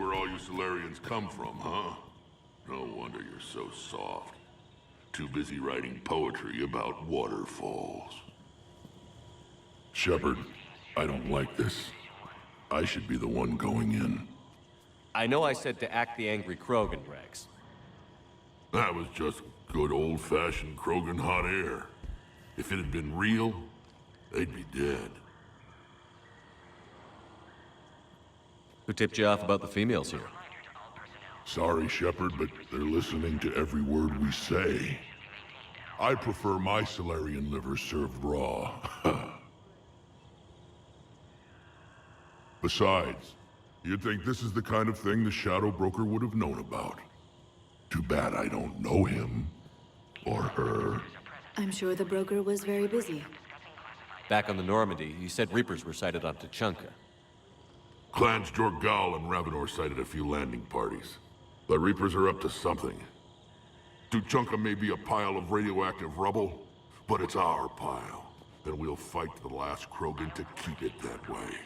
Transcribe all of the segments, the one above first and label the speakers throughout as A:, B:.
A: where all you Solarians come from, huh? No wonder you're so soft. Too busy writing poetry about waterfalls. Shepard, I don't like this. I should be the one going in.
B: I know I said to act the angry Krogan, Rex.
A: That was just good old-fashioned Krogan hot air. If it had been real, they'd be dead.
B: Who tipped you off about the females here?
A: Sorry, Shepard, but they're listening to every word we say. I prefer my Solarian liver served raw. Besides, you'd think this is the kind of thing the Shadow Broker would have known about. Too bad I don't know him. Or her.
C: I'm sure the broker was very busy.
B: Back on the Normandy, you said Reapers were sighted on Tuchanka.
A: Clans Jorgal and Ravenor sighted a few landing parties. The Reapers are up to something. Tuchanka may be a pile of radioactive rubble, but it's our pile. And we'll fight to the last Krogan to keep it that way.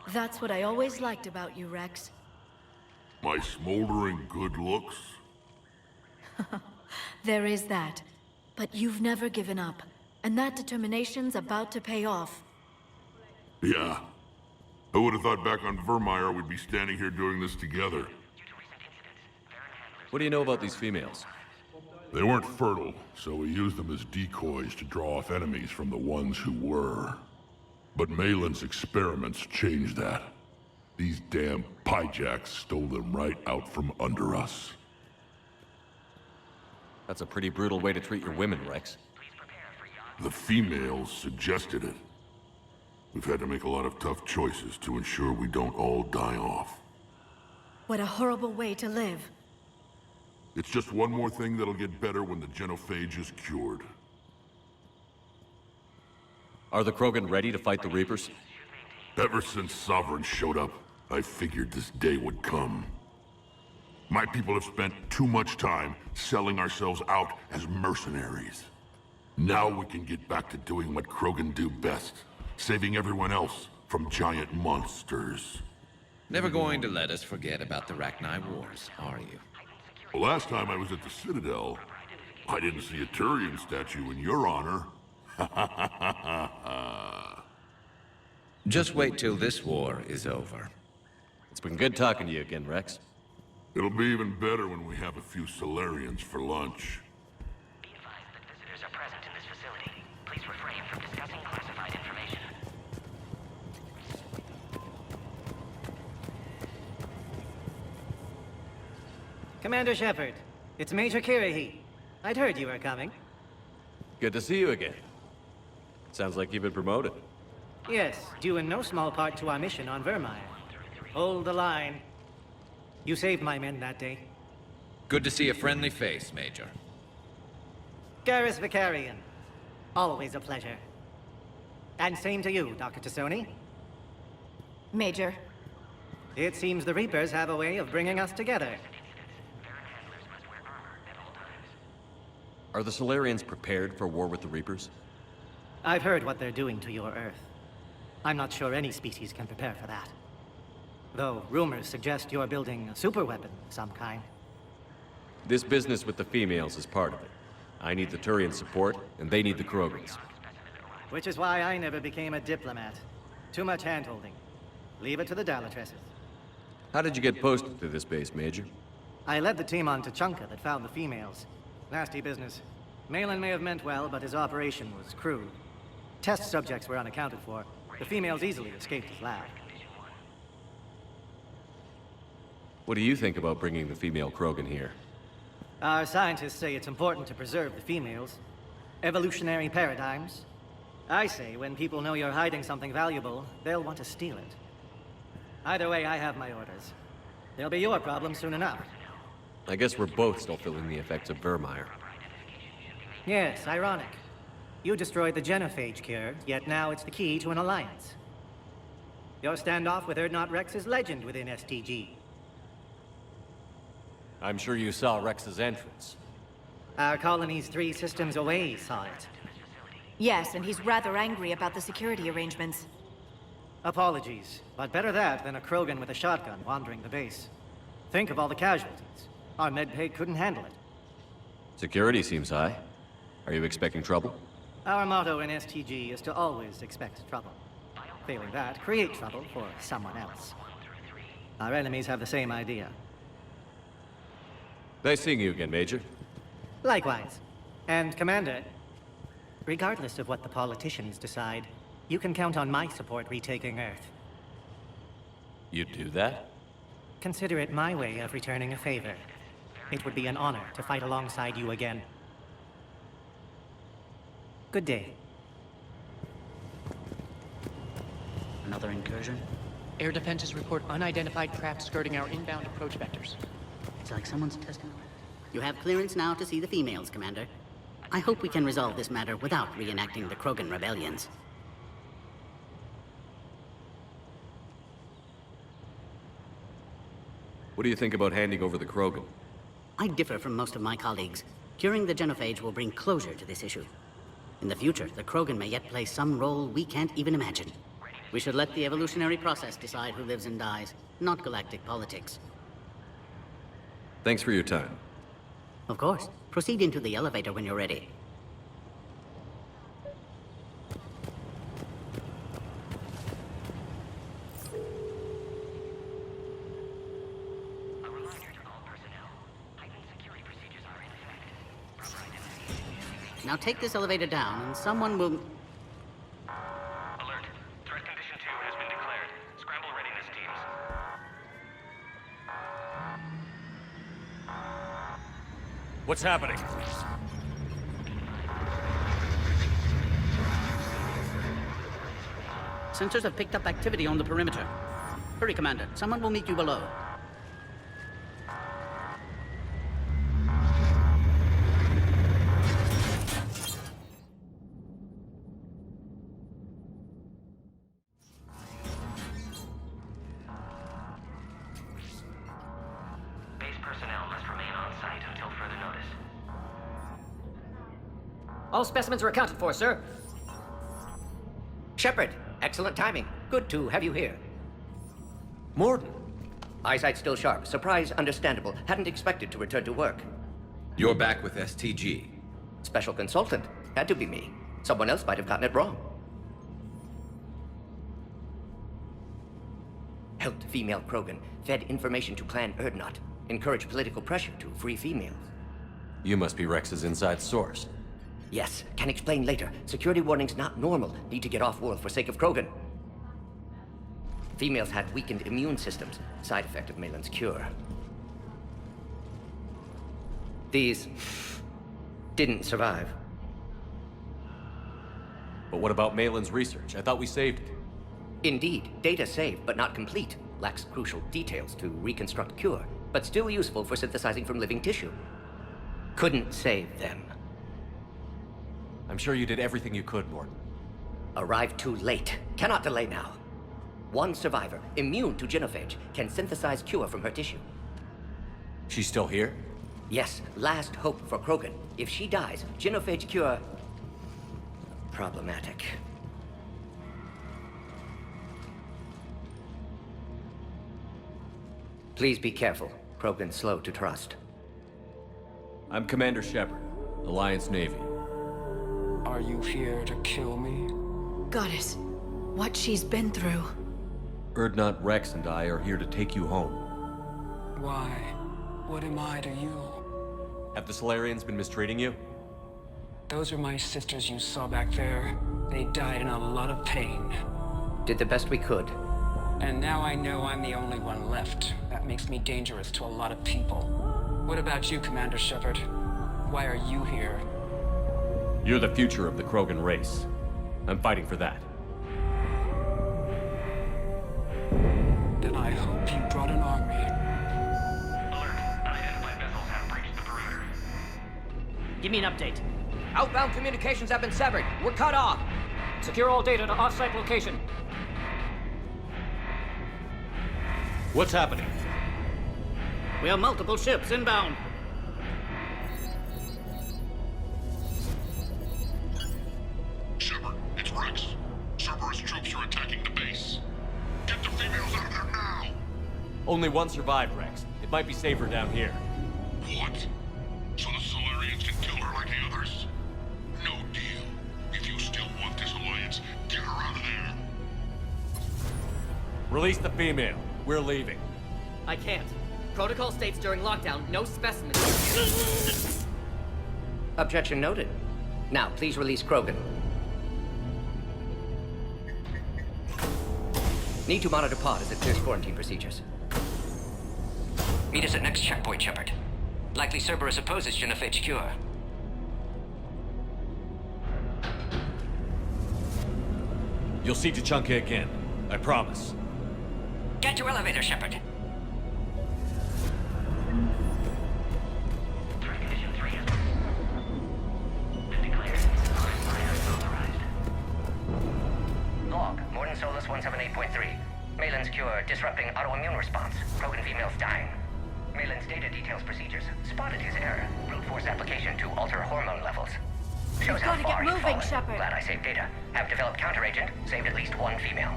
C: That's what I always liked about you, Rex.
A: My smoldering good looks?
C: There is that. But you've never given up. And that determination's about to pay off.
A: Yeah. Who would have thought back on Vermeer we'd be standing here doing this together?
B: What do you know about these females?
A: They weren't fertile, so we used them as decoys to draw off enemies from the ones who were. But Malin's experiments changed that. These damn pyjacks stole them right out from under us.
B: That's a pretty brutal way to treat your women, Rex.
A: The females suggested it. We've had to make a lot of tough choices to ensure we don't all die off.
C: What a horrible way to live.
A: It's just one more thing that'll get better when the genophage is cured.
B: Are the Krogan ready to fight the Reapers?
A: Ever since Sovereign showed up, I figured this day would come. My people have spent too much time selling ourselves out as mercenaries. Now we can get back to doing what Krogan do best, saving everyone else from giant monsters.
D: Never going to let us forget about the Rachni Wars, are you?
A: The last time I was at the Citadel, I didn't see a Turian statue in your honor.
D: Just wait till this war is over.
B: It's been good talking to you again, Rex.
A: It'll be even better when we have a few Solarians for lunch.
E: Be advised that visitors are present in this facility. Please refrain from discussing classified information.
F: Commander Shepard, it's Major Kirahi. I'd heard you were coming.
B: Good to see you again. Sounds like you've been promoted.
F: Yes, due in no small part to our mission on Vermeer. Hold the line. You saved my men that day.
D: Good to see a friendly face, Major.
F: Garrus Vicarian. Always a pleasure. And same to you, Dr. Tassoni.
C: Major.
F: It seems the Reapers have a way of bringing us together.
B: Are the Solarians prepared for war with the Reapers?
F: I've heard what they're doing to your Earth. I'm not sure any species can prepare for that. Though rumors suggest you're building a superweapon of some kind.
B: This business with the females is part of it. I need the Turian support, and they need the Krogans.
F: Which is why I never became a diplomat. Too much hand-holding. Leave it to the Dalatresses.
B: How did you get posted to this base, Major?
F: I led the team on Tuchanka that found the females. Nasty business. Malin may have meant well, but his operation was crude. Test subjects were unaccounted for. The females easily escaped his lab.
B: What do you think about bringing the female Krogan here?
F: Our scientists say it's important to preserve the females. Evolutionary paradigms. I say when people know you're hiding something valuable, they'll want to steal it. Either way, I have my orders. They'll be your problem soon enough.
B: I guess we're both still feeling the effects of Vermeer.
F: Yes, ironic. You destroyed the genophage cure, yet now it's the key to an alliance. Your standoff with Urdnot Rex is legend within STG.
B: I'm sure you saw Rex's entrance.
F: Our colony's 3 systems away saw it.
C: Yes, and he's rather angry about the security arrangements.
F: Apologies, but better that than a Krogan with a shotgun wandering the base. Think of all the casualties. Our medbay couldn't handle it.
B: Security seems high. Are you expecting trouble?
F: Our motto in STG is to always expect trouble. Failing that, create trouble for someone else. Our enemies have the same idea.
B: Nice seeing you again, Major.
F: Likewise. And Commander, regardless of what the politicians decide, you can count on my support retaking Earth.
B: You'd do that?
F: Consider it my way of returning a favor. It would be an honor to fight alongside you again. Good day.
G: Another incursion?
H: Air defenses report unidentified craft skirting our inbound approach vectors.
G: It's like someone's testing. You have clearance now to see the females, Commander. I hope we can resolve this matter without reenacting the Krogan rebellions.
B: What do you think about handing over the Krogan?
G: I differ from most of my colleagues. Curing the genophage will bring closure to this issue. In the future, the Krogan may yet play some role we can't even imagine. We should let the evolutionary process decide who lives and dies, not galactic politics.
B: Thanks for your time.
G: Of course. Proceed into the elevator when you're ready.
E: A reminder to all personnel. Heightened security procedures are in effect.
G: Now take this elevator down, and someone will...
E: Alert. Threat condition 2 has been declared. Scramble readiness teams.
B: What's happening?
G: Sensors have picked up activity on the perimeter. Hurry, Commander. Someone will meet you below.
E: Base personnel must remain on site until further notice.
I: All specimens are accounted for, sir.
J: Shepard, excellent timing. Good to have you here.
I: Morden.
J: Eyesight still sharp. Surprise understandable. Hadn't expected to return to work.
D: You're back with STG.
J: Special consultant. Had to be me. Someone else might have gotten it wrong. Helped female Krogan. Fed information to Clan Erdnot. Encouraged political pressure to free females.
B: You must be Rex's inside source.
J: Yes, can explain later. Security warnings not normal. Need to get off-world for sake of Krogan. Females had weakened immune systems. Side effect of Malin's cure. These didn't survive.
B: But what about Malin's research? I thought we saved it.
J: Indeed, data saved, but not complete. Lacks crucial details to reconstruct cure, but still useful for synthesizing from living tissue. Couldn't save them.
B: I'm sure you did everything you could, Morden.
J: Arrived too late. Cannot delay now. One survivor, immune to genophage, can synthesize cure from her tissue.
B: She's still here?
J: Yes, last hope for Krogan. If she dies, genophage cure... problematic. Please be careful. Krogan's slow to trust.
B: I'm Commander Shepard, Alliance Navy.
K: Are you here to kill me?
C: Goddess, what she's been through.
B: Erdnot, Rex, and I are here to take you home.
K: Why? What am I to you?
B: Have the Solarians been mistreating you?
K: Those are my sisters you saw back there. They died in a lot of pain.
J: Did the best we could.
K: And now I know I'm the only one left. That makes me dangerous to a lot of people. What about you, Commander Shepard? Why are you here?
B: You're the future of the Krogan race. I'm fighting for that.
K: Then I hope you brought an army.
E: Alert. Unidentified vessels have breached the perimeter.
I: Give me an update.
H: Outbound communications have been severed. We're cut off.
I: Secure all data to off-site location.
B: What's happening?
G: We have multiple ships inbound.
A: Shepard, it's Rex. Cerberus troops are attacking the base.
B: Only one survived, Rex. It might be safer down here.
A: What? So the Solarians can kill her like the others? No deal. If you still want this alliance, get her out of there.
B: Release the female. We're leaving.
L: I can't. Protocol states during lockdown, no specimens.
J: Objection noted. Now, please release Krogan. Need to monitor pod as it clears quarantine procedures.
E: Meet us at next checkpoint, Shepard. Likely Cerberus opposes genophage cure.
B: You'll see Tachanka again. I promise.
E: Get to elevator, Shepard. Log, Morden Solus 178.3. Malin's cure, disrupting autoimmune response. Krogan females dying. Malin's data details procedures. Spotted his error. Brute force application to alter hormone levels. Shows how
C: Gotta
E: far
C: get
E: he's
C: moving,
E: fallen.
C: Shepard.
E: Glad I saved data. Have developed counteragent. Saved at least one female.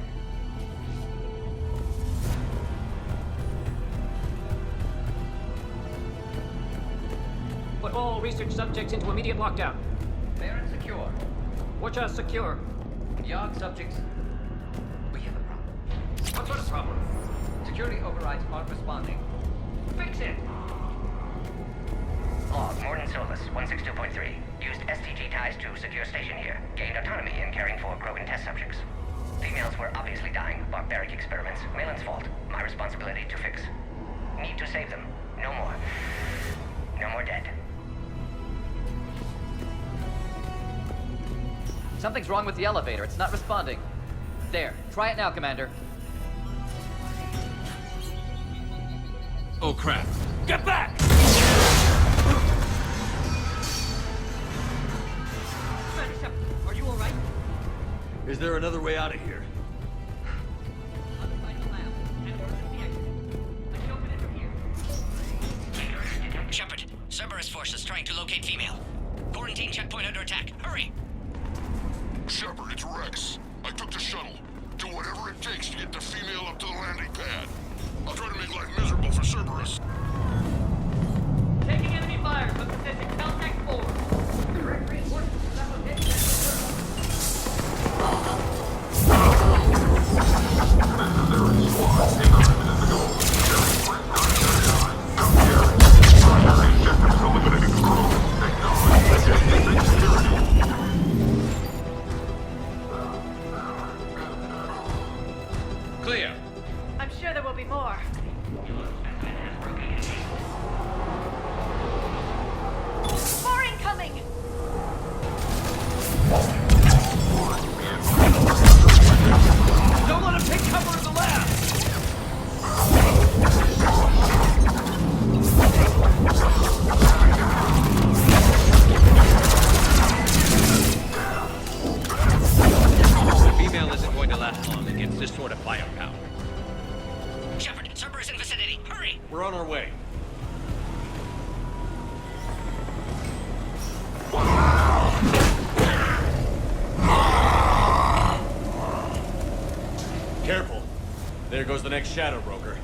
I: Put all research subjects into immediate lockdown.
L: Baron secure.
I: Watch us secure.
L: Yard subjects. We have a problem.
I: What sort of problem?
L: Security overrides aren't responding.
I: Fix it.
E: Log, Morden Solus 162.3. Used STG ties to secure station here. Gained autonomy in caring for Krogan test subjects. Females were obviously dying. Barbaric experiments. Malin's fault. My responsibility to fix. Need to save them. No more. No more dead.
L: Something's wrong with the elevator. It's not responding. There. Try it now, Commander.
B: Oh crap. Get back!
I: Commander Shepard, are you alright?
B: Is there another way out of here?
E: Shepard, Cerberus forces trying to locate female. Quarantine checkpoint under attack. Hurry!
A: Shepard, it's Rex. I took the shuttle. Do whatever it takes to get the female up to the landing pad. I'll try to make life miserable for Cerberus.
I: Taking enemy fire from position Caltech 4. Direct reinforcements that will hit
K: Clear.
C: I'm sure there will be more. More incoming!
B: Don't let him take cover in the lab!
D: The female isn't going to last long against this sort of firepower.
E: Shepard, Cerberus in vicinity. Hurry!
B: We're on our way. Careful. There goes the next shadow broker.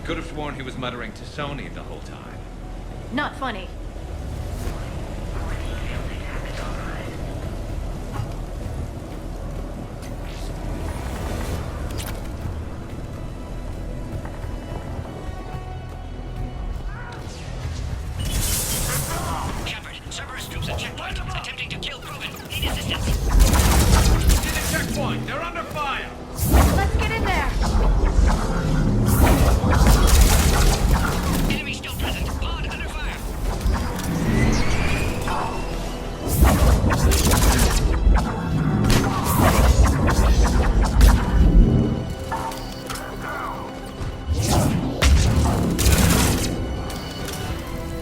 D: Could have sworn he was muttering to Sony the whole time.
C: Not funny.
E: Shepard, Cerberus troops at checkpoint. Attempting to kill Krogan. Need assistance.
D: To the checkpoint! They're under fire!
C: Let's get in there!
E: Enemy still present. Pod under fire.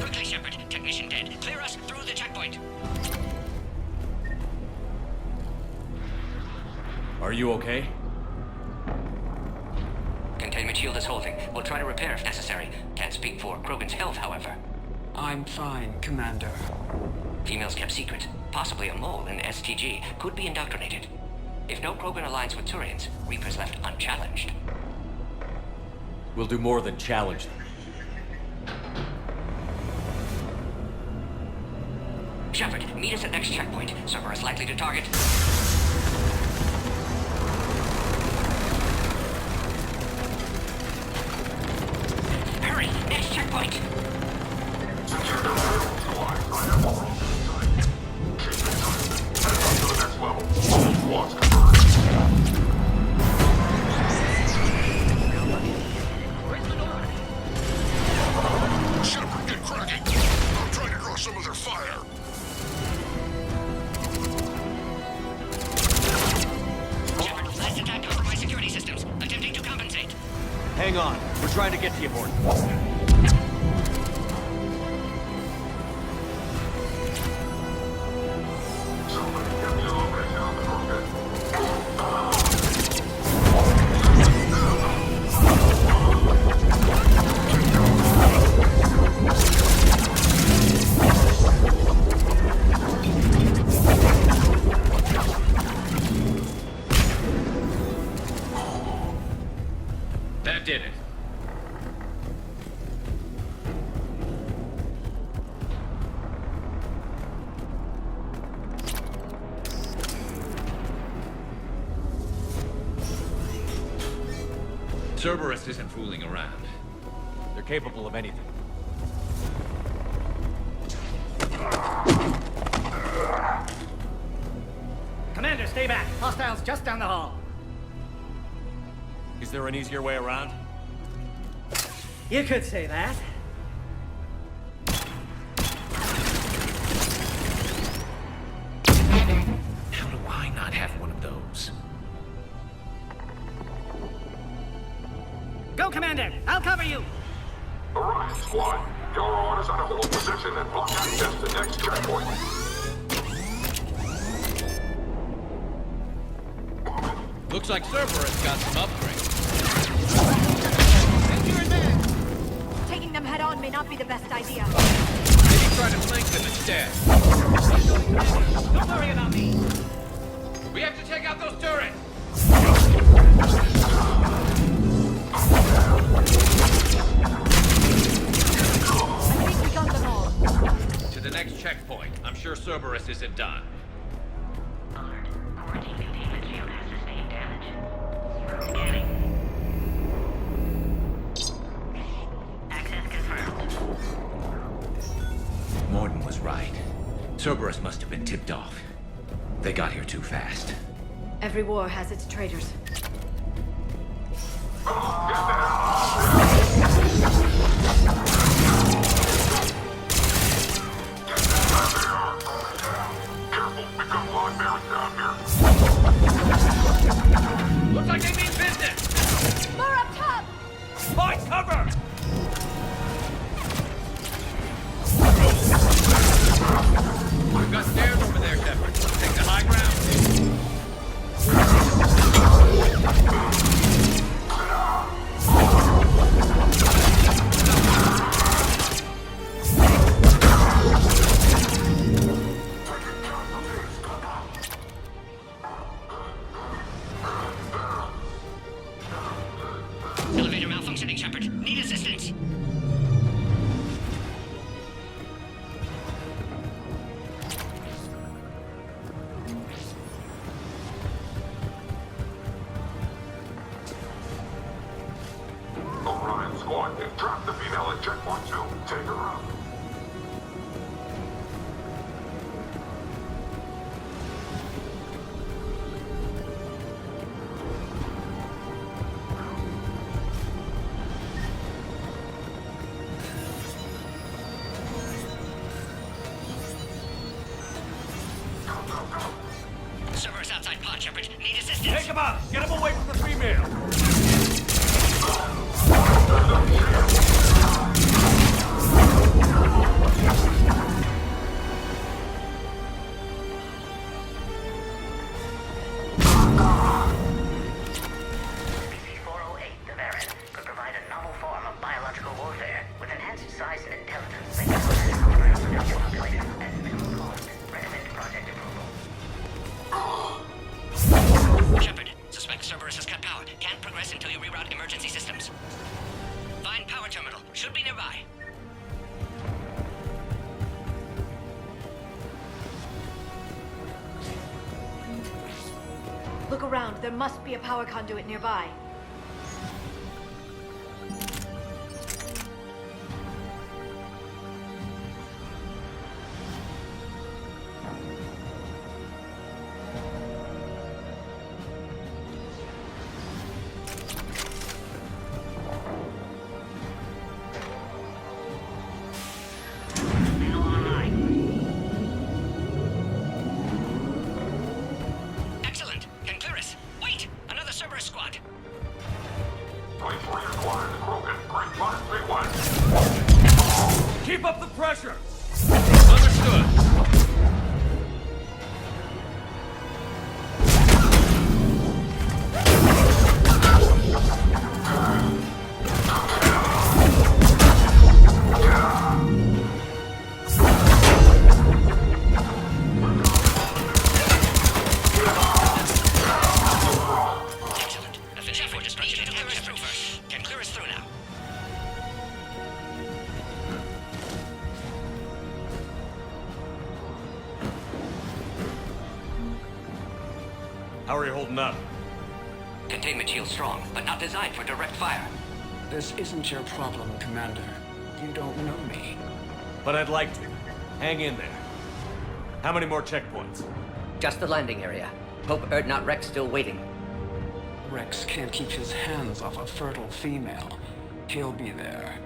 E: Quickly, Shepard. Technician dead. Clear us through the checkpoint.
B: Are you okay?
E: Containment shield is holding. We'll try to repair if necessary. Can't speak for Krogan's health, however.
K: I'm fine, Commander.
E: Females kept secret. Possibly a mole in STG. Could be indoctrinated. If no Krogan aligns with Turians, Reapers left unchallenged.
B: We'll do more than challenge them.
K: Shepard, meet us at next checkpoint. Cerberus likely to target. Hurry! Next checkpoint!
A: Shepard, get cracking! I'm trying to draw some of their fire!
K: Shepard, last attack compromised security systems. Attempting to compensate.
B: Hang on. We're trying to get to you, Morton.
D: That did it. Cerberus isn't fooling around.
B: They're capable of anything.
F: Commander, stay back. Hostiles just down the hall.
B: Is there an easier way around?
F: You could say that.
D: How do I not have one of those?
F: Go, Commander! I'll cover you!
A: Orion Squad, your orders are to hold position and block access to next checkpoint.
D: Looks like Cerberus got some upgrades.
C: Taking them head on may not be the best idea.
D: Maybe try to flank them instead.
F: Don't worry about me!
D: We have to take out those turrets!
C: I think we got them all.
D: To the next checkpoint. I'm sure Cerberus isn't done.
E: Alert. Quarantine containment shield has sustained damage. Scanning. Access confirmed.
D: Morton was right. Cerberus must have been tipped off. They got here too fast.
C: Every war has its traitors.
D: Looks like they mean business!
C: More up top!
D: Find cover! We've got stairs over there, Shepard. Take the high ground.
K: Elevator malfunctioning, Shepard. Need assistance.
A: Orion Squad, they've trapped the female at checkpoint 2. Take her out.
K: Cerberus outside pod, Shepard. Need assistance.
B: Take him out! Get him away from the female!
E: SCP-408, the variant, could provide a novel form of biological warfare with enhanced size and intelligence that can possess control of the target population at minimal cost. Recommend project approval.
K: Shepard, suspect Cerberus has cut power. Can't progress until you reroute emergency systems.
C: Look around. There must be a power conduit nearby.
J: Excellent. Can clear us. Wait! Another Cerberus squad.
A: 23 acquired. Krogan. Great Mark 3-1.
B: Keep up the pressure! Understood.
J: Excellent. Shepard, just need you to clear us through first. Can clear us through now.
B: How are you holding up?
J: Containment shield strong, but not designed for direct fire.
K: This isn't your problem, Commander. You don't know me.
B: But I'd like to. Hang in there. How many more checkpoints?
J: Just the landing area. Hope Erdnot Rex still waiting.
K: Rex can't keep his hands off a fertile female. He'll be there.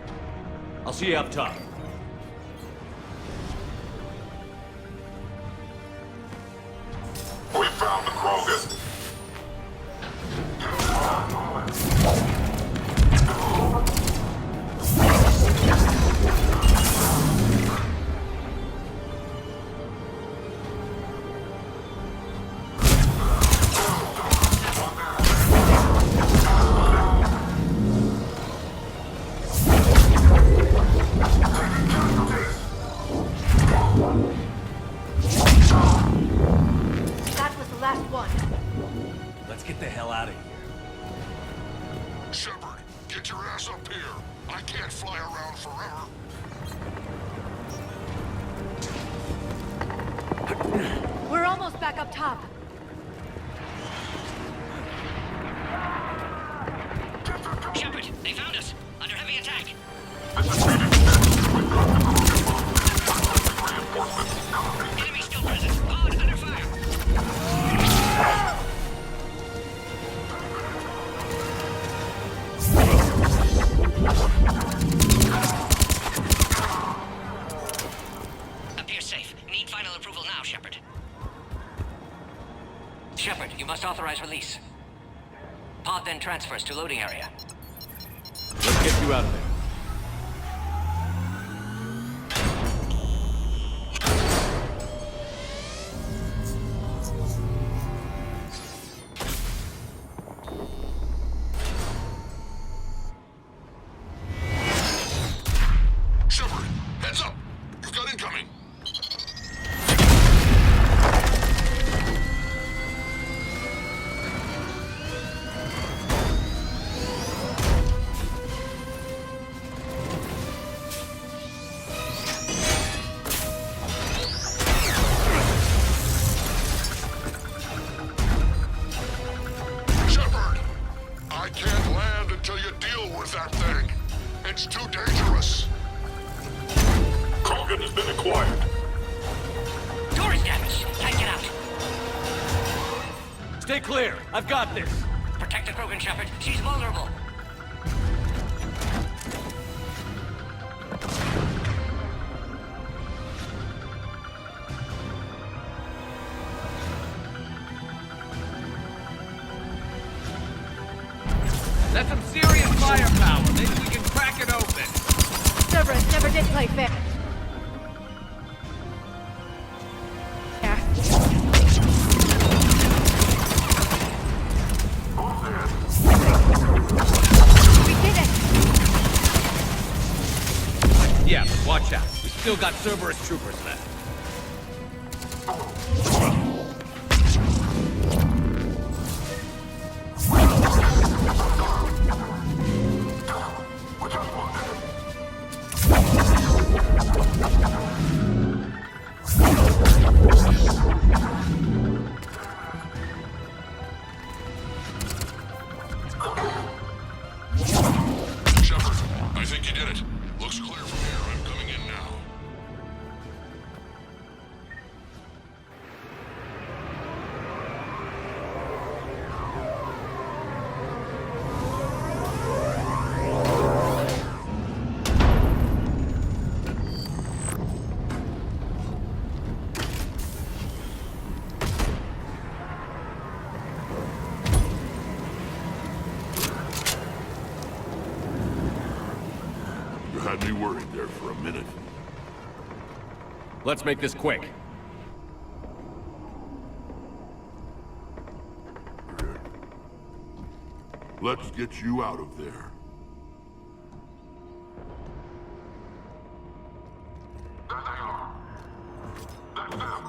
B: I'll see you up top.
A: We found the Krogan.
C: That was the last one.
B: Let's get the hell out of here.
A: Shepard, get your ass up here. I can't fly around forever.
C: We're almost back up top.
J: Shepard, they found us. Under heavy attack. Enemy still present. Pod under fire. Appears safe. Need final approval now, Shepard. Shepard, you must authorize release. Pod then transfers to loading area.
B: Let's get you out of there.
A: Shepard, heads up. You've got incoming. Shepard, I can't land until you deal with that thing. It's too dangerous. Krogan has been acquired.
J: Door is damaged. Can't get out.
B: Stay clear. I've got this.
J: Protect the Krogan, Shepard. She's vulnerable.
I: That's some serious firepower. Maybe we can crack it open.
C: Cerberus never did play fair. We did it!
B: Yeah, but watch out. We still got Cerberus troopers left.
A: Had me worried there for a minute.
B: Let's make this quick.
A: Let's get you out of there. There they are. That's them.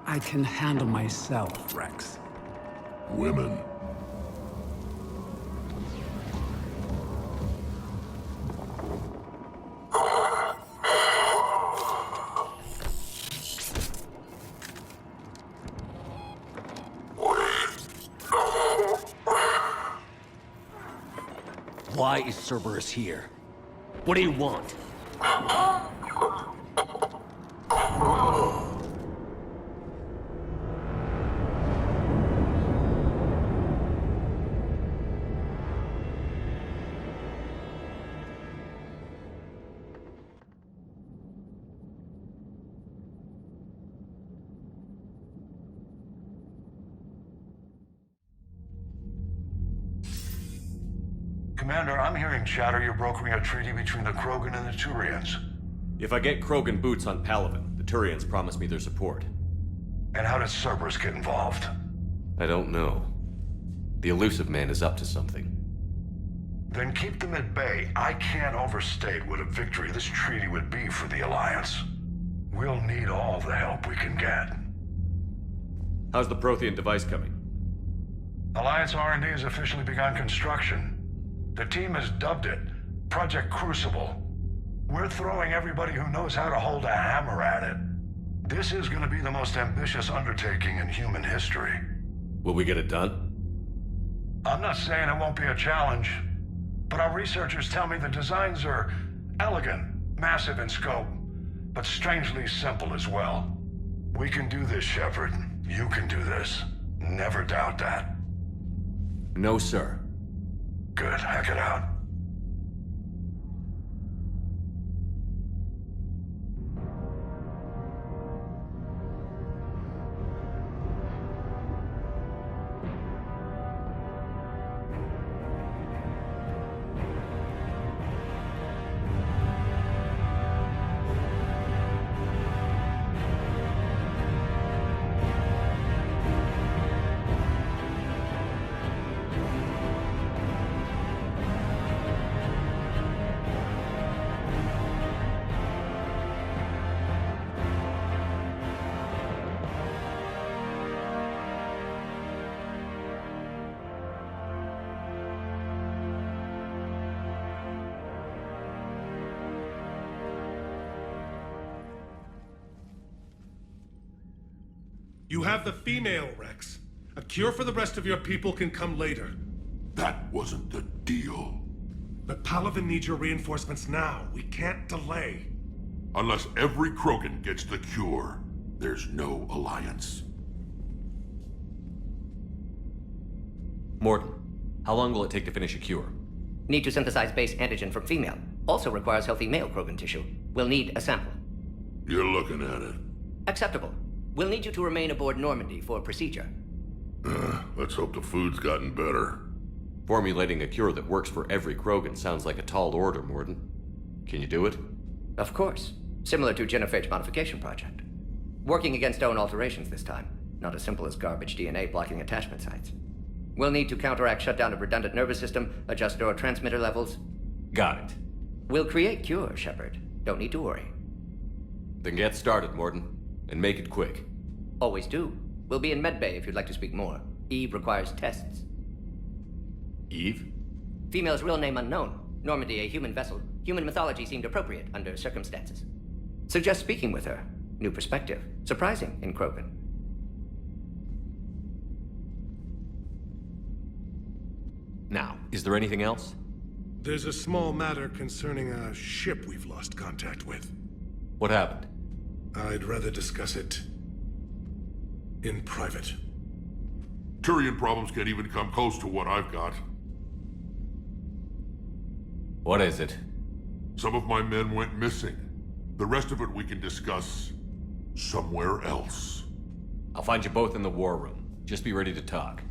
M: I can handle myself, Rex.
A: Women.
B: Why is Cerberus here? What do you want?
N: Commander, I'm hearing chatter you're brokering a treaty between the Krogan and the Turians.
B: If I get Krogan boots on Palaven, the Turians promise me their support.
N: And how does Cerberus get involved?
B: I don't know. The elusive man is up to something.
N: Then keep them at bay. I can't overstate what a victory this treaty would be for the Alliance. We'll need all the help we can get.
B: How's the Prothean device coming?
N: Alliance R&D has officially begun construction. The team has dubbed it Project Crucible. We're throwing everybody who knows how to hold a hammer at it. This is going to be the most ambitious undertaking in human history.
B: Will we get it done?
N: I'm not saying it won't be a challenge, but our researchers tell me the designs are elegant, massive in scope, but strangely simple as well. We can do this, Shepard. You can do this. Never doubt that.
B: No, sir.
N: Good. Hack it out.
O: You have the female, Rex. A cure for the rest of your people can come later.
A: That wasn't the deal.
O: But Palaven needs your reinforcements now. We can't delay.
A: Unless every Krogan gets the cure, there's no alliance.
B: Morton, how long will it take to finish a cure?
J: Need to synthesize base antigen from female. Also requires healthy male Krogan tissue. We'll need a sample.
A: You're looking at it.
J: Acceptable. We'll need you to remain aboard Normandy for procedure.
A: Let's hope the food's gotten better.
B: Formulating a cure that works for every Krogan sounds like a tall order, Morton. Can you do it?
J: Of course. Similar to Genophage Modification Project. Working against own alterations this time. Not as simple as garbage DNA blocking attachment sites. We'll need to counteract shutdown of redundant nervous system, adjust neurotransmitter levels.
B: Got it.
J: We'll create cure, Shepard. Don't need to worry.
B: Then get started, Morton. And make it quick.
J: Always do. We'll be in medbay if you'd like to speak more. Eve requires tests.
B: Eve?
J: Female's real name unknown. Normandy, a human vessel. Human mythology seemed appropriate under circumstances. Suggest speaking with her. New perspective. Surprising in Krogan.
B: Now, is there anything else?
O: There's a small matter concerning a ship we've lost contact with.
B: What happened?
O: I'd rather discuss it in private.
A: Turian problems can't even come close to what I've got.
B: What is it?
A: Some of my men went missing. The rest of it we can discuss somewhere else.
B: I'll find you both in the war room. Just be ready to talk.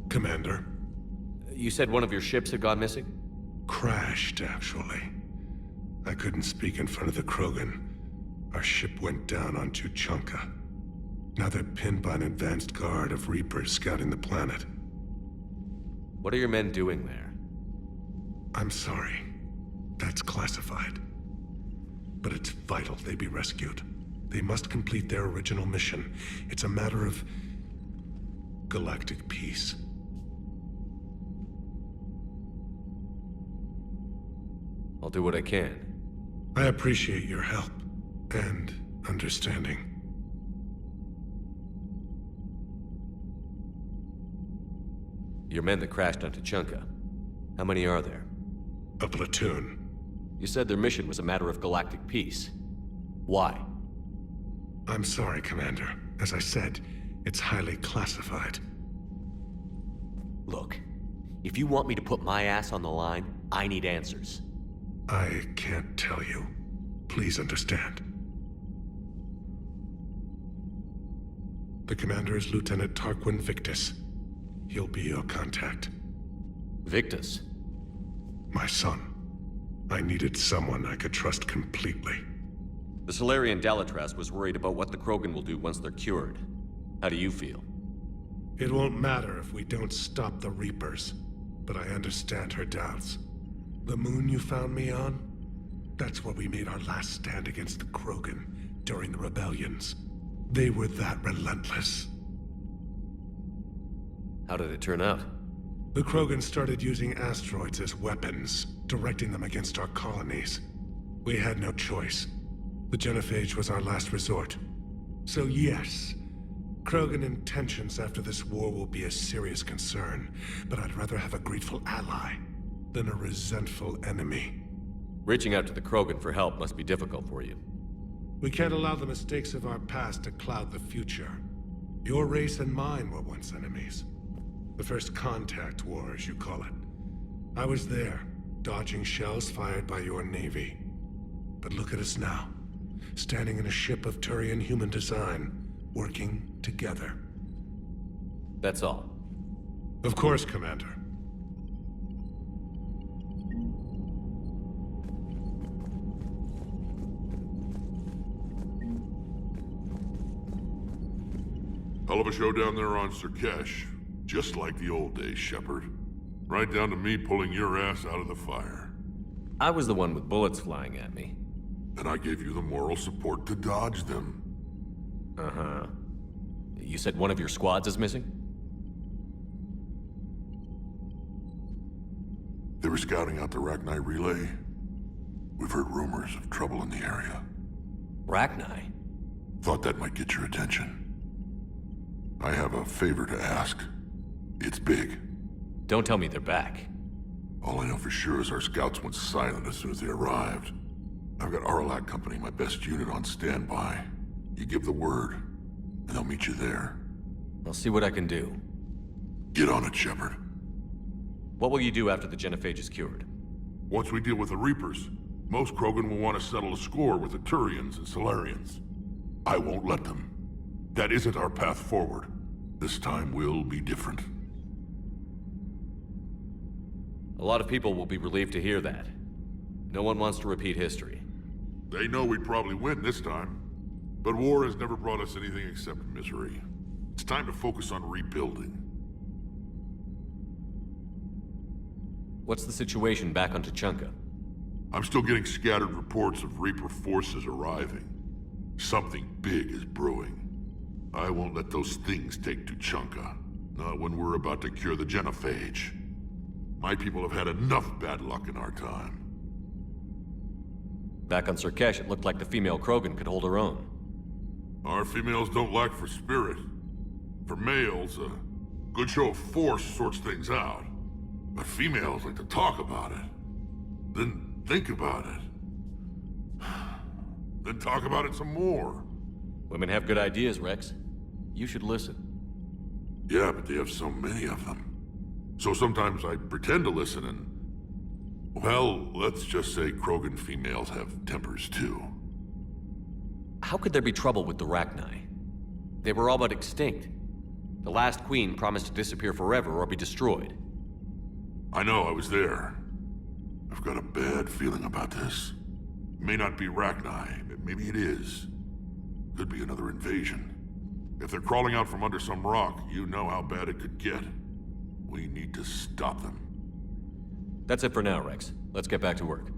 O: Commander.
B: You said one of your ships had gone missing?
O: Crashed, actually. I couldn't speak in front of the Krogan. Our ship went down on Tuchanka. Now they're pinned by an advanced guard of Reapers scouting the planet.
B: What are your men doing there?
O: I'm sorry. That's classified. But it's vital they be rescued. They must complete their original mission. It's a matter of galactic peace.
B: I'll do what I can.
O: I appreciate your help and understanding.
B: Your men that crashed on Tuchanka. How many are there?
O: A platoon.
B: You said their mission was a matter of galactic peace. Why?
O: I'm sorry, Commander. As I said, it's highly classified.
B: Look, if you want me to put my ass on the line, I need answers.
O: I can't tell you. Please understand. The commander is Lieutenant Tarquin Victus. He'll be your contact.
B: Victus?
O: My son. I needed someone I could trust completely.
B: The Solarian Dalatras was worried about what the Krogan will do once they're cured. How do you feel?
O: It won't matter if we don't stop the Reapers, but I understand her doubts. The moon you found me on? That's where we made our last stand against the Krogan during the rebellions. They were that relentless.
B: How did it turn out?
O: The Krogan started using asteroids as weapons, directing them against our colonies. We had no choice. The genophage was our last resort. So yes, Krogan intentions after this war will be a serious concern, but I'd rather have a grateful ally than a resentful enemy.
B: Reaching out to the Krogan for help must be difficult for you.
O: We can't allow the mistakes of our past to cloud the future. Your race and mine were once enemies. The first contact war, as you call it. I was there, dodging shells fired by your navy. But look at us now, standing in a ship of Turian human design, working together.
B: That's all.
O: Of course, Commander.
A: Hell of a show down there on Surkesh. Just like the old days, Shepard. Right down to me pulling your ass out of the fire.
B: I was the one with bullets flying at me.
A: And I gave you the moral support to dodge them.
B: Uh-huh. You said one of your squads is missing?
A: They were scouting out the Rachni relay. We've heard rumors of trouble in the area.
B: Rachni?
A: Thought that might get your attention. I have a favor to ask. It's big.
B: Don't tell me they're back.
A: All I know for sure is our scouts went silent as soon as they arrived. I've got Aralac Company, my best unit, on standby. You give the word, and they'll meet you there.
B: I'll see what I can do.
A: Get on it, Shepard.
B: What will you do after the genophage is cured?
A: Once we deal with the Reapers, most Krogan will want to settle a score with the Turians and Solarians. I won't let them. That isn't our path forward. This time will be different.
B: A lot of people will be relieved to hear that. No one wants to repeat history.
A: They know we'd probably win this time. But war has never brought us anything except misery. It's time to focus on rebuilding.
B: What's the situation back on Tuchanka?
A: I'm still getting scattered reports of Reaper forces arriving. Something big is brewing. I won't let those things take Tuchanka. Not when we're about to cure the genophage. My people have had enough bad luck in our time.
B: Back on Surkesh, it looked like the female Krogan could hold her own.
A: Our females don't lack for spirit. For males, a good show of force sorts things out. But females like to talk about it. Then think about it. Then talk about it some more.
B: Women have good ideas, Rex. You should listen.
A: Yeah, but they have so many of them. So sometimes I pretend to listen and... Well, let's just say Krogan females have tempers too.
B: How could there be trouble with the Rachni? They were all but extinct. The last queen promised to disappear forever or be destroyed.
A: I know, I was there. I've got a bad feeling about this. May not be Rachni, but maybe it is. Could be another invasion. If they're crawling out from under some rock, you know how bad it could get. We need to stop them.
B: That's it for now, Rex. Let's get back to work.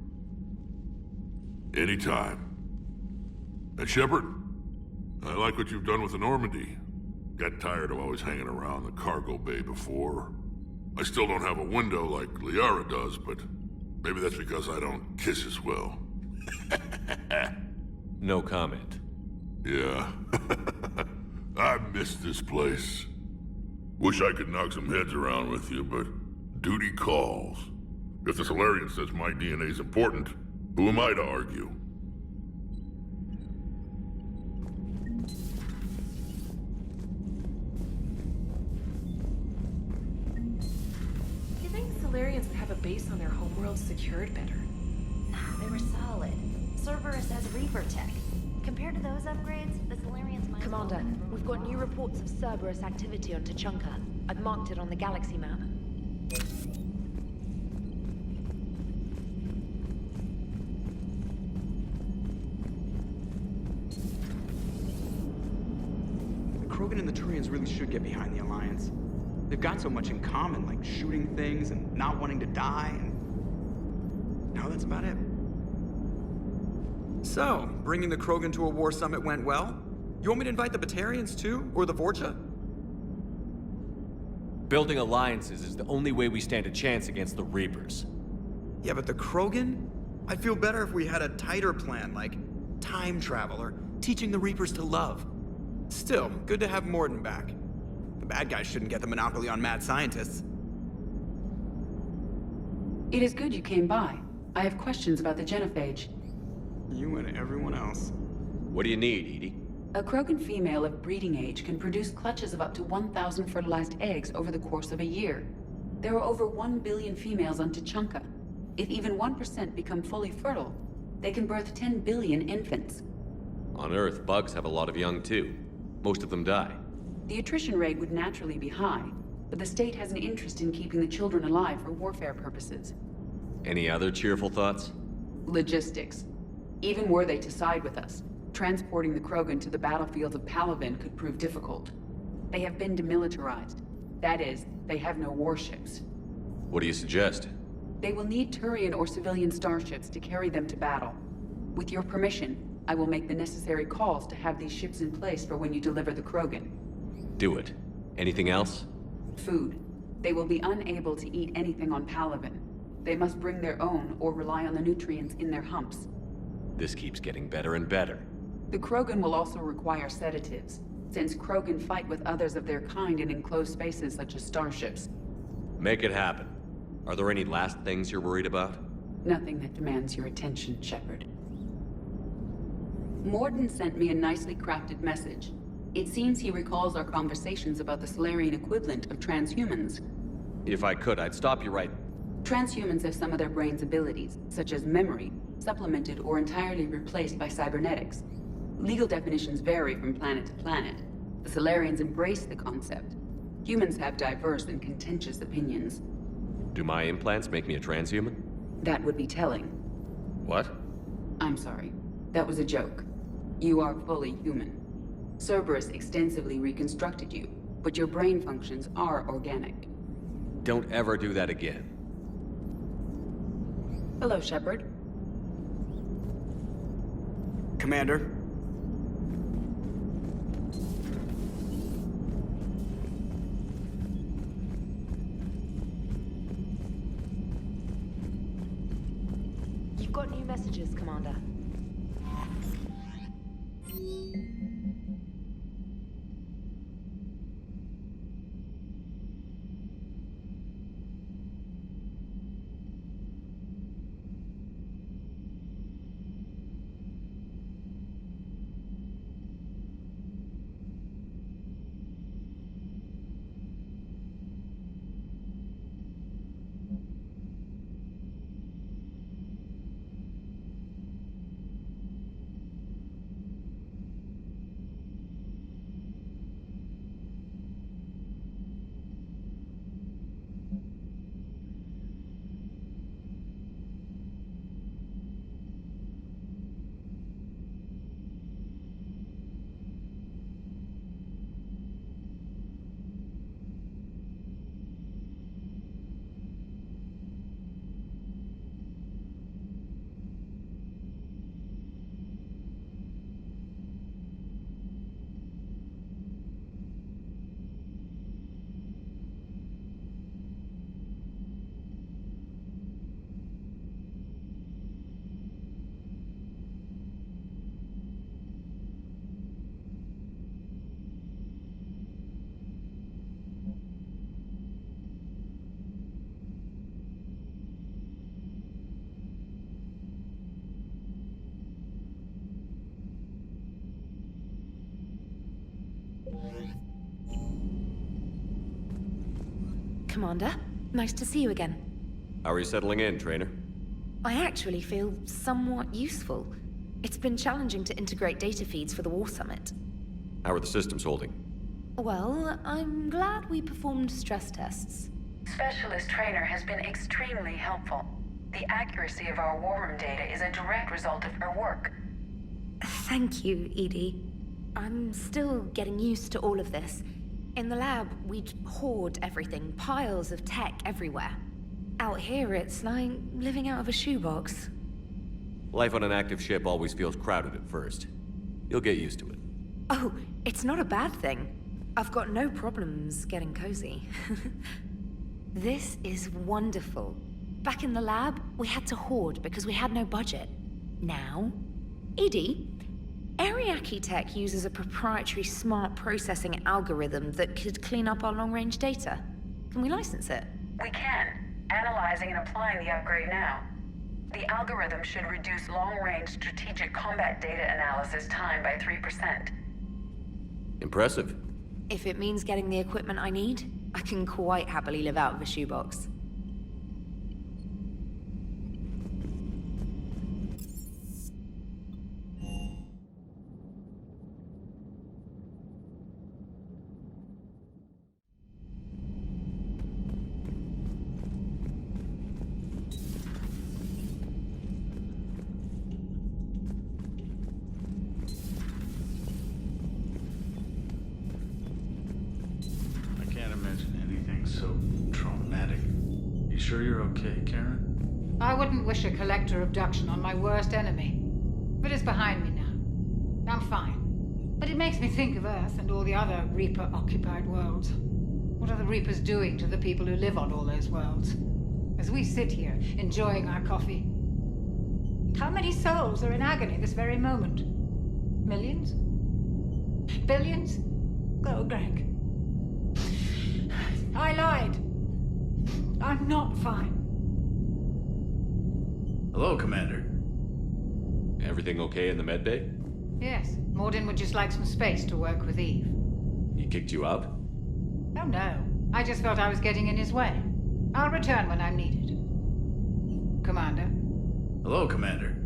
A: Anytime. And Shepard, I like what you've done with the Normandy. Got tired of always hanging around the cargo bay before. I still don't have a window like Liara does, but maybe that's because I don't kiss as well.
B: No comment.
A: Yeah. I miss this place. Wish I could knock some heads around with you, but duty calls. If the Solarian says my DNA's important, who am I to argue?
P: You think the Solarians would have a base on their homeworld secured better?
Q: They were solid. Cerberus has Reaper tech. Compared to those upgrades, the Solarians might...
P: Commander, we've got new reports of Cerberus activity on Tuchanka. I've marked it on the galaxy map.
R: The Krogan and the Turians really should get behind the Alliance. They've got so much in common, like shooting things and not wanting to die, and... no, that's about it. So, bringing the Krogan to a war summit went well? You want me to invite the Batarians too? Or the Vorcha?
B: Building alliances is the only way we stand a chance against the Reapers.
R: Yeah, but the Krogan? I'd feel better if we had a tighter plan, like time travel or teaching the Reapers to love. Still, good to have Morden back. The bad guys shouldn't get the monopoly on mad scientists.
H: It is good you came by. I have questions about the genophage.
R: You and everyone else.
B: What do you need, Edie?
H: A Krogan female of breeding age can produce clutches of up to 1,000 fertilized eggs over the course of a year. There are over 1 billion females on Tuchanka. If even 1% become fully fertile, they can birth 10 billion infants.
B: On Earth, bugs have a lot of young too. Most of them die.
H: The attrition rate would naturally be high, but the state has an interest in keeping the children alive for warfare purposes.
B: Any other cheerful thoughts?
H: Logistics. Even were they to side with us, transporting the Krogan to the battlefields of Palaven could prove difficult. They have been demilitarized. That is, they have no warships.
B: What do you suggest?
H: They will need Turian or civilian starships to carry them to battle. With your permission, I will make the necessary calls to have these ships in place for when you deliver the Krogan.
B: Do it. Anything else?
H: Food. They will be unable to eat anything on Palaven. They must bring their own or rely on the nutrients in their humps.
B: This keeps getting better and better.
H: The Krogan will also require sedatives, since Krogan fight with others of their kind in enclosed spaces such as starships.
B: Make it happen. Are there any last things you're worried about?
H: Nothing that demands your attention, Shepard. Morden sent me a nicely crafted message. It seems he recalls our conversations about the Solarian equivalent of transhumans.
B: If I could, I'd stop you right...
H: Transhumans have some of their brain's abilities, such as memory, supplemented or entirely replaced by cybernetics. Legal definitions vary from planet to planet. The Solarians embrace the concept. Humans have diverse and contentious opinions.
B: Do my implants make me a transhuman?
H: That would be telling.
B: What?
H: I'm sorry. That was a joke. You are fully human. Cerberus extensively reconstructed you, but your brain functions are organic.
B: Don't ever do that again.
H: Hello, Shepard.
R: Commander.
P: You've got new messages, Commander.
S: Commander. Nice to see you again.
B: How are you settling in, Trainer?
S: I actually feel somewhat useful. It's been challenging to integrate data feeds for the War Summit.
B: How are the systems holding?
S: Well, I'm glad we performed stress tests.
H: Specialist Trainer has been extremely helpful. The accuracy of our war room data is a direct result of her work.
S: Thank you, Edie. I'm still getting used to all of this. In the lab, we'd hoard everything, piles of tech everywhere. Out here, it's like living out of a shoebox.
B: Life on an active ship always feels crowded at first. You'll get used to it.
S: Oh, it's not a bad thing. I've got no problems getting cozy. This is wonderful. Back in the lab, we had to hoard because we had no budget. Now, Edie, Ariake Tech uses a proprietary smart processing algorithm that could clean up our long-range data. Can we license it?
H: We can. Analyzing and applying the upgrade now. The algorithm should reduce long-range strategic combat data analysis time by 3%.
B: Impressive.
S: If it means getting the equipment I need, I can quite happily live out of a shoebox.
T: Sure you're okay, Karen?
U: I wouldn't wish a collector abduction on my worst enemy. But it's behind me now. I'm fine. But it makes me think of Earth and all the other Reaper-occupied worlds. What are the Reapers doing to the people who live on all those worlds? As we sit here, enjoying our coffee. How many souls are in agony this very moment? Millions? Billions? Oh, Greg. I lied. I'm not fine.
T: Hello, Commander.
B: Everything okay in the medbay?
U: Yes, Morden would just like some space to work with Eve.
B: He kicked you out?
U: Oh no, I just felt I was getting in his way. I'll return when I'm needed. Commander.
T: Hello, Commander.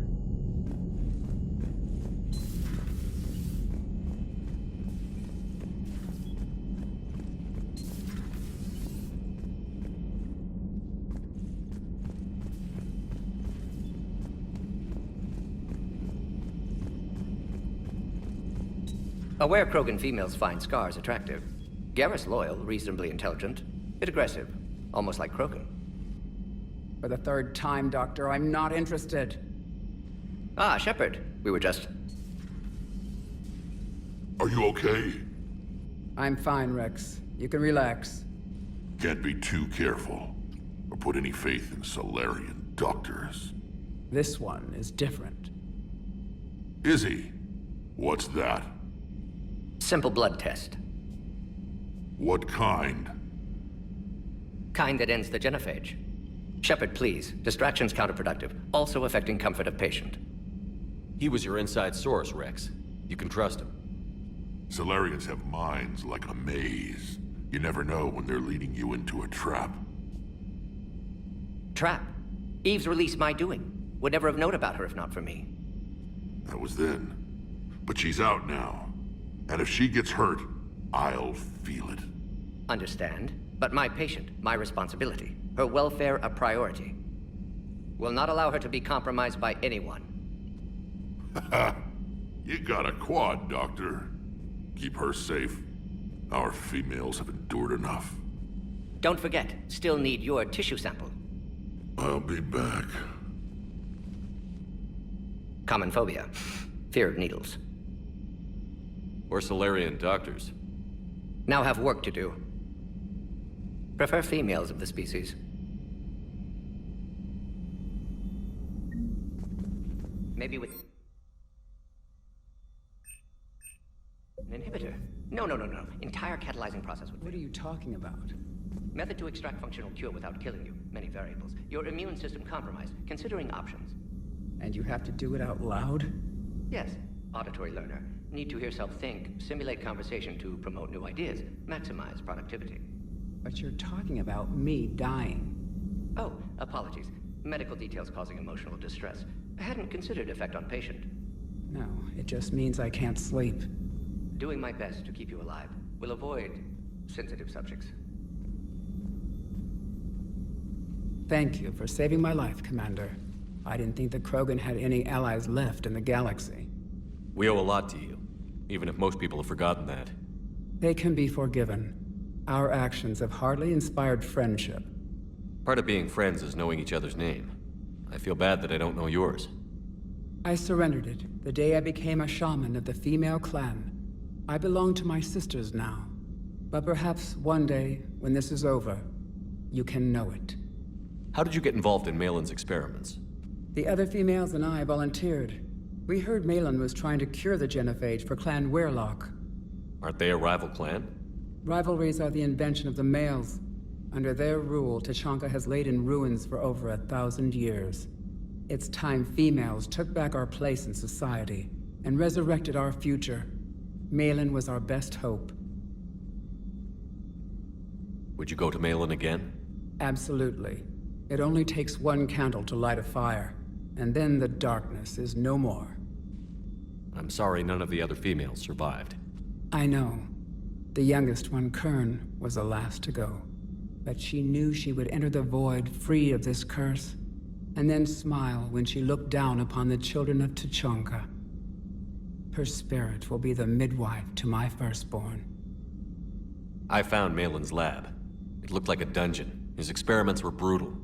J: Aware Krogan females find scars attractive. Garrus loyal, reasonably intelligent, bit aggressive, almost like Krogan.
M: For the third time, Doctor, I'm not interested.
J: Ah, Shepard. We were just...
A: Are you okay?
M: I'm fine, Rex. You can relax.
A: Can't be too careful, or put any faith in Solarian doctors.
M: This one is different.
A: Is he? What's that?
J: Simple blood test.
A: What kind?
J: Kind that ends the genophage. Shepard, please. Distraction's counterproductive, also affecting comfort of patient.
B: He was your inside source, Rex. You can trust him.
A: Solarians have minds like a maze. You never know when they're leading you into a trap.
J: Trap? Eve's release my doing. Would never have known about her if not for me.
A: That was then. But she's out now. And if she gets hurt, I'll feel it.
J: Understand. But my patient, my responsibility. Her welfare a priority. Will not allow her to be compromised by anyone.
A: You got a quad, Doctor. Keep her safe. Our females have endured enough.
J: Don't forget, still need your tissue sample.
A: I'll be back.
J: Common phobia. Fear of needles.
B: Or Solarian doctors.
J: Now have work to do. Prefer females of the species. Maybe with... an inhibitor. No. Entire catalyzing process would...
M: What are you talking about?
J: Method to extract functional cure without killing you. Many variables. Your immune system compromised. Considering options.
M: And you have to do it out loud?
J: Yes. Auditory learner. Need to hear self think, simulate conversation to promote new ideas, maximize productivity.
M: But you're talking about me dying.
J: Oh, apologies. Medical details causing emotional distress. I hadn't considered effect on patient.
M: No, it just means I can't sleep.
J: Doing my best to keep you alive. Will avoid sensitive subjects.
M: Thank you for saving my life, Commander. I didn't think the Krogan had any allies left in the galaxy.
B: We owe a lot to you, even if most people have forgotten that.
M: They can be forgiven. Our actions have hardly inspired friendship.
B: Part of being friends is knowing each other's name. I feel bad that I don't know yours.
M: I surrendered it the day I became a shaman of the female clan. I belong to my sisters now. But perhaps one day, when this is over, you can know it.
B: How did you get involved in Malin's experiments?
M: The other females and I volunteered. We heard Malin was trying to cure the genophage for Clan Weirlock.
B: Aren't they a rival clan?
M: Rivalries are the invention of the males. Under their rule, Tuchanka has laid in ruins for over 1,000 years. It's time females took back our place in society and resurrected our future. Malin was our best hope.
B: Would you go to Malin again?
M: Absolutely. It only takes one candle to light a fire, and then the darkness is no more.
B: I'm sorry none of the other females survived.
M: I know. The youngest one, Kern, was the last to go. But she knew she would enter the void free of this curse, and then smile when she looked down upon the children of Tuchanka. Her spirit will be the midwife to my firstborn.
B: I found Malin's lab. It looked like a dungeon. His experiments were brutal.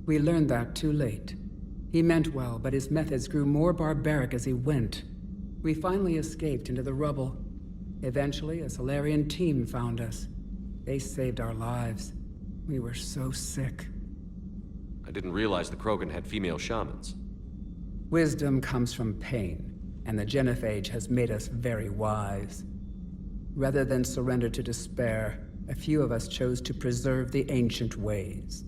M: We learned that too late. He meant well, but his methods grew more barbaric as he went. We finally escaped into the rubble. Eventually, a Solarian team found us. They saved our lives. We were so sick.
B: I didn't realize the Krogan had female shamans.
M: Wisdom comes from pain, and the genophage has made us very wise. Rather than surrender to despair, a few of us chose to preserve the ancient ways.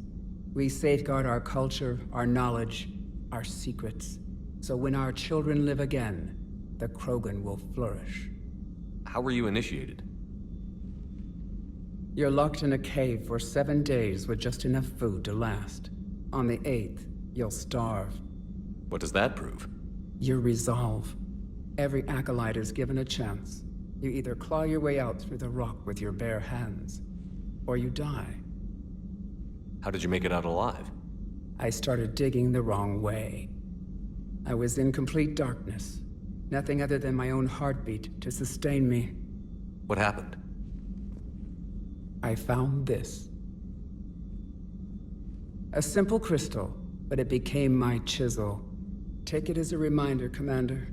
M: We safeguard our culture, our knowledge, our secrets. So when our children live again, the Krogan will flourish.
B: How were you initiated?
M: You're locked in a cave for 7 days with just enough food to last. On the 8th, you'll starve.
B: What does that prove?
M: Your resolve. Every acolyte is given a chance. You either claw your way out through the rock with your bare hands, or you die.
B: How did you make it out alive?
M: I started digging the wrong way. I was in complete darkness. Nothing other than my own heartbeat to sustain me.
B: What happened?
M: I found this. A simple crystal, but it became my chisel. Take it as a reminder, Commander.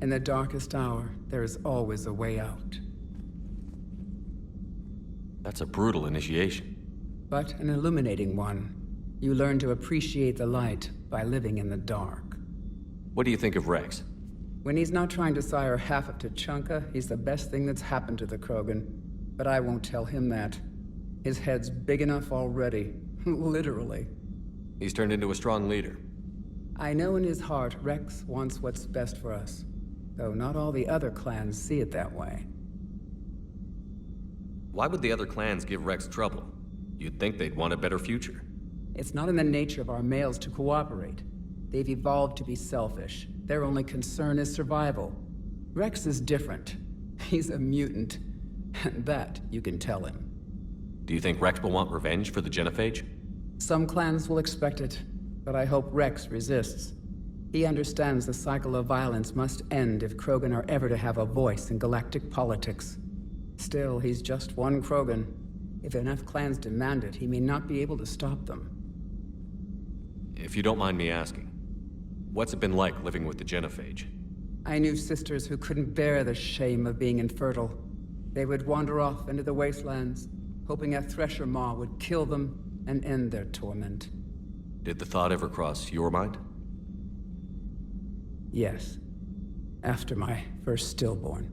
M: In the darkest hour, there is always a way out.
B: That's a brutal initiation.
M: But an illuminating one. You learn to appreciate the light by living in the dark.
B: What do you think of Rex?
M: When he's not trying to sire half of Tuchanka, he's the best thing that's happened to the Krogan. But I won't tell him that. His head's big enough already. Literally.
B: He's turned into a strong leader.
M: I know in his heart Rex wants what's best for us. Though not all the other clans see it that way.
B: Why would the other clans give Rex trouble? You'd think they'd want a better future.
M: It's not in the nature of our males to cooperate. They've evolved to be selfish. Their only concern is survival. Rex is different. He's a mutant. And that you can tell him.
B: Do you think Rex will want revenge for the genophage?
M: Some clans will expect it, but I hope Rex resists. He understands the cycle of violence must end if Krogan are ever to have a voice in galactic politics. Still, he's just one Krogan. If enough clans demand it, he may not be able to stop them.
B: If you don't mind me asking, what's it been like living with the genophage?
M: I knew sisters who couldn't bear the shame of being infertile. They would wander off into the wastelands, hoping a thresher maw would kill them and end their torment.
B: Did the thought ever cross your mind?
M: Yes. After my first stillborn.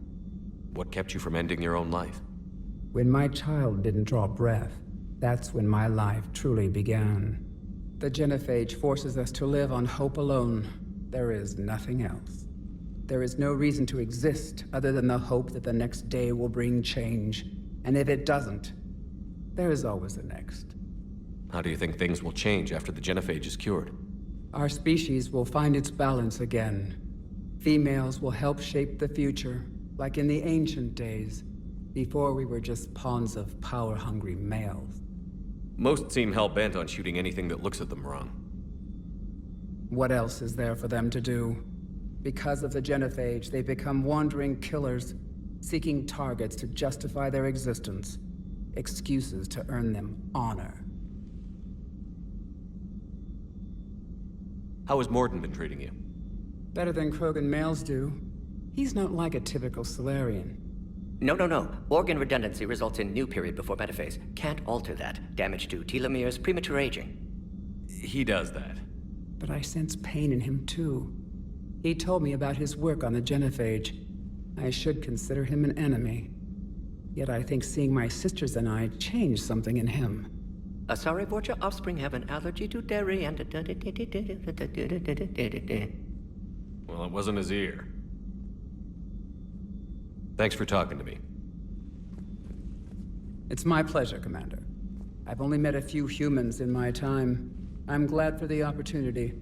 B: What kept you from ending your own life?
M: When my child didn't draw breath, that's when my life truly began. The genophage forces us to live on hope alone. There is nothing else. There is no reason to exist other than the hope that the next day will bring change. And if it doesn't, There is always the next.
B: How do you think things will change after the genophage is cured?
M: Our species will find its balance again. Females will help shape the future, like in the ancient days, before we were just pawns of power-hungry males.
B: Most seem hell-bent on shooting anything that looks at them wrong.
M: What else is there for them to do? Because of the genophage, they become wandering killers, seeking targets to justify their existence, excuses to earn them honor.
B: How has Morden been treating you?
M: Better than Krogan males do. He's not like a typical Solarian.
J: No. Organ redundancy results in new period before metaphase. Can't alter that. Damage to telomeres, premature aging.
B: He does that.
M: But I sense pain in him too. He told me about his work on the genophage. I should consider him an enemy. Yet I think seeing my sisters and I changed something in him.
J: Sorry, Vorcha, offspring have an allergy to dairy and...
B: Well, it wasn't his ear. Thanks for talking to me.
M: It's my pleasure, Commander. I've only met a few humans in my time. I'm glad for the opportunity.